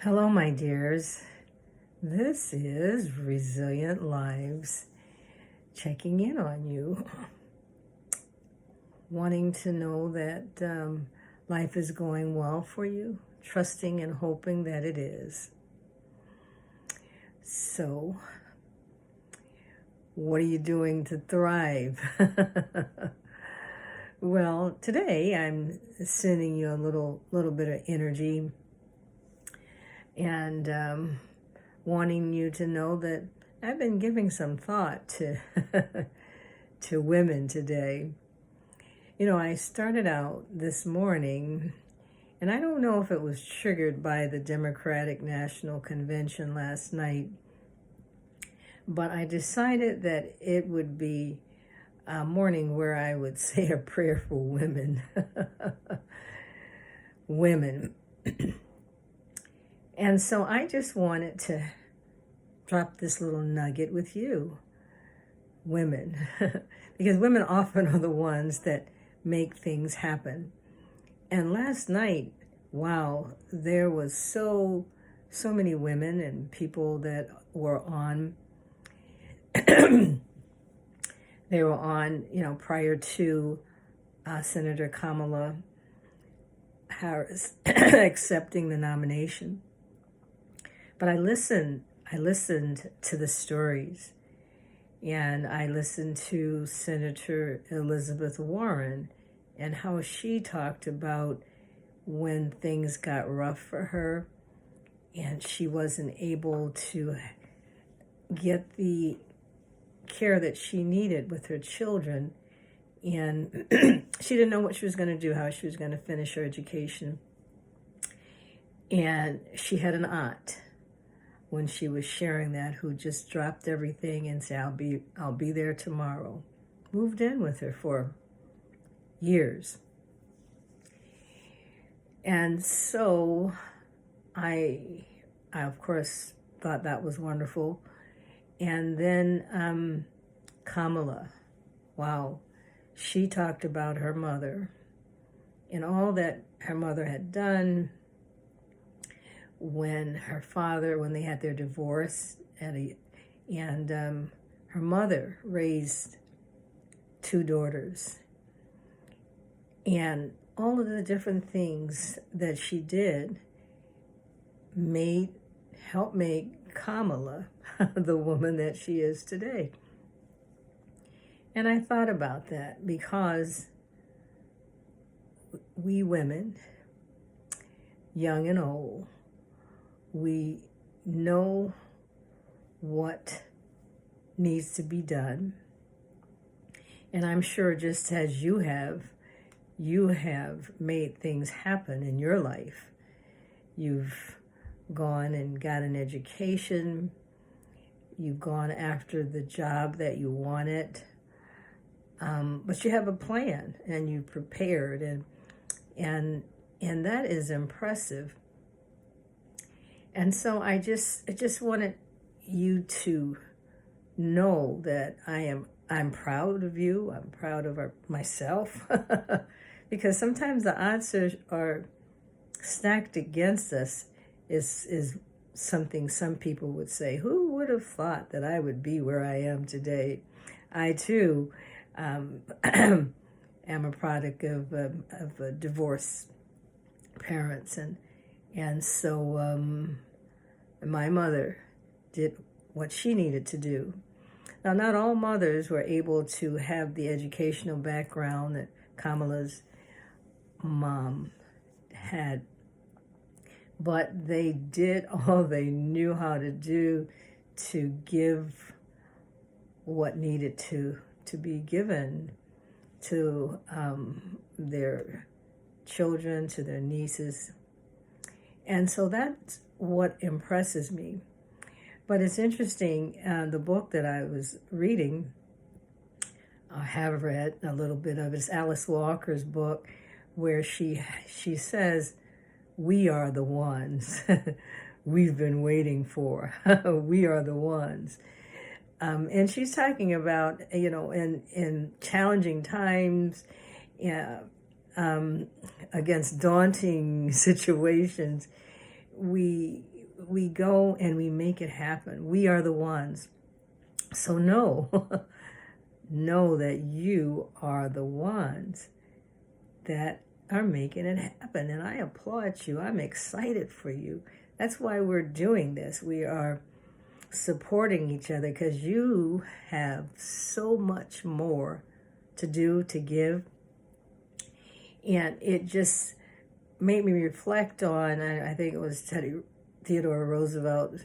Hello, my dears. This is Resilient Lives checking in on you, wanting to know that life is going well for you, trusting and hoping that it is. So, what are you doing to thrive? Well, today I'm sending you a little bit of energy and wanting you to know that I've been giving some thought to to women today. You know, I started out this morning, and I don't know if it was triggered by the Democratic National Convention last night, but I decided that it would be a morning where I would say a prayer for women. Women. And so I just wanted to drop this little nugget with you, women, because women often are the ones that make things happen. And last night, wow, there was so many women and people that were on. They were on, prior to Senator Kamala Harris accepting the nomination. But I listened to the stories, and I listened to Senator Elizabeth Warren and how she talked about when things got rough for her and she wasn't able to get the care that she needed with her children, and she didn't know what she was going to do, how she was going to finish her education. And she had an aunt, when she was sharing that, who just dropped everything and said, I'll be there tomorrow. Moved in with her for years. And so I of course thought that was wonderful. And then Kamala, wow, she talked about her mother and all that her mother had done when they had their divorce, and her mother raised two daughters, and all of the different things that she did helped make Kamala the woman that she is today. And I thought about that because we women, young and old, we know what needs to be done. And I'm sure just as you have made things happen in your life. You've gone and got an education. You've gone after the job that you wanted. But you have a plan and you prepared, and that is impressive. And so I just wanted you to know that I'm proud of you. I'm proud of myself because sometimes the odds are stacked against us. Is something some people would say. Who would have thought that I would be where I am today? I too am a product of divorced parents, and so my mother did what she needed to do. Now, not all mothers were able to have the educational background that Kamala's mom had, but they did all they knew how to do to give what needed to be given to their children, to their nieces. And so that's what impresses me. But it's interesting, the book that I was reading, I have read a little bit of it. It's Alice Walker's book, where she says, we are the ones we've been waiting for. We are the ones. And she's talking about, in challenging times, against daunting situations, we go and we make it happen. We are the ones. So know, know that you are the ones that are making it happen. And I applaud you. I'm excited for you. That's why we're doing this. We are supporting each other because you have so much more to do, to give. And it just made me reflect on, I think it was Theodore Roosevelt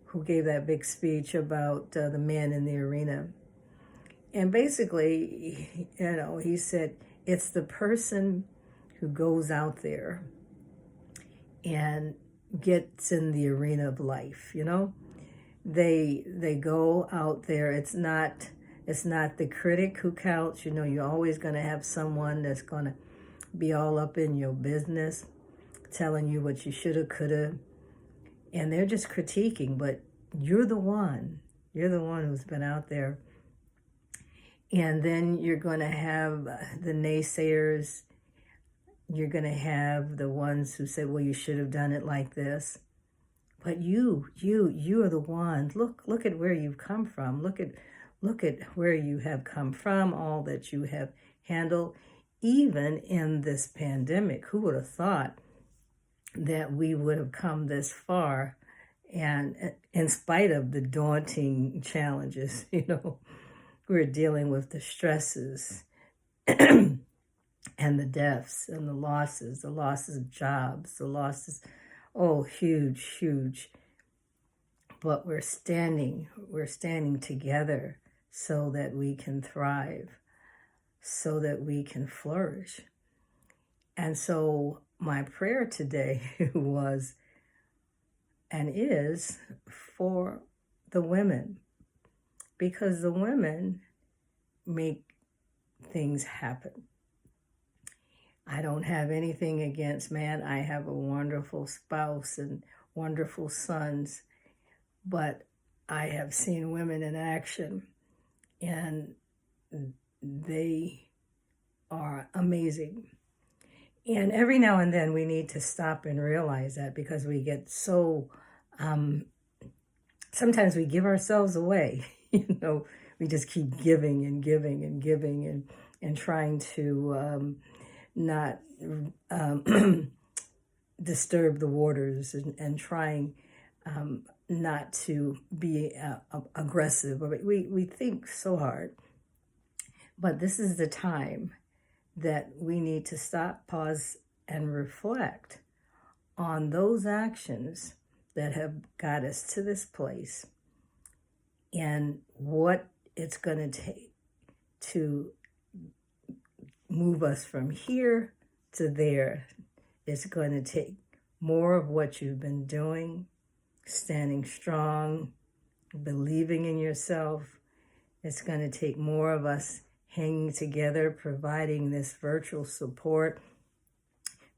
who gave that big speech about the man in the arena. And basically, he said, it's the person who goes out there and gets in the arena of life, They go out there. It's not the critic who counts. You're always going to have someone that's going to be all up in your business, telling you what you shoulda, coulda, and they're just critiquing, but you're the one. You're the one who's been out there. And then you're going to have the naysayers. You're going to have the ones who say, well, you should have done it like this. But you are the ones. Look at where you've come from. Look at where you have come from, all that you have handled, even in this pandemic. Who would have thought that we would have come this far? And in spite of the daunting challenges, we're dealing with the stresses and the deaths and the losses of jobs, the losses, huge. But we're standing together so that we can thrive, so that we can flourish. And so my prayer today was and is for the women, because the women make things happen. I don't have anything against man. I have a wonderful spouse and wonderful sons, but I have seen women in action, and they are amazing. And every now and then we need to stop and realize that, because we get so, sometimes we give ourselves away, we just keep giving and giving and giving and trying to not disturb the waters and trying not to be aggressive. We think so hard. But this is the time that we need to stop, pause, and reflect on those actions that have got us to this place and what it's going to take to move us from here to there. It's going to take more of what you've been doing, standing strong, believing in yourself. It's going to take more of us hanging together, providing this virtual support,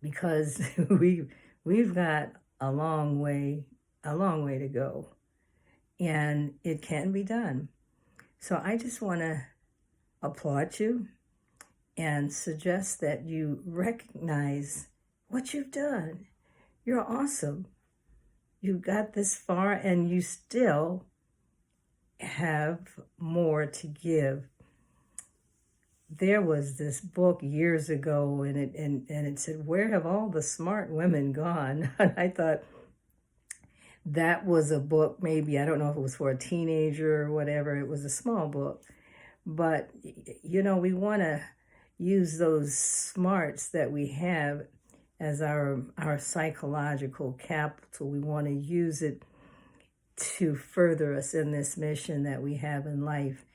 because we've got a long way to go, and it can be done. So I just want to applaud you and suggest that you recognize what you've done. You're awesome. You got this far, and you still have more to give. There was this book years ago, and it said, "Where have all the smart women gone?" And I thought that was a book, maybe, I don't know if it was for a teenager or whatever. It was a small book. But, we want to use those smarts that we have as our psychological capital. We want to use it to further us in this mission that we have in life.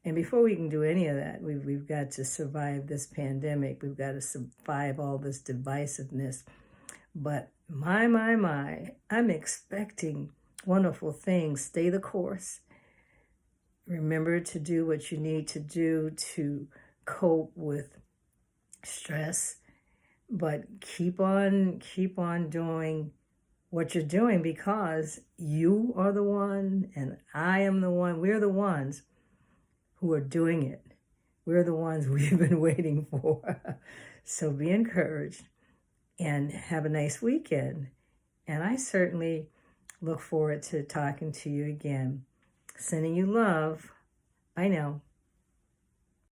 And before we can do any of that, we've got to survive this pandemic. We've got to survive all this divisiveness. But my, I'm expecting wonderful things. Stay the course. Remember to do what you need to do to cope with stress, but keep on doing what you're doing, because you are the one and I am the one. We're the ones who are doing it. We're the ones we've been waiting for. So be encouraged and have a nice weekend. And I certainly look forward to talking to you again. Sending you love. Bye now.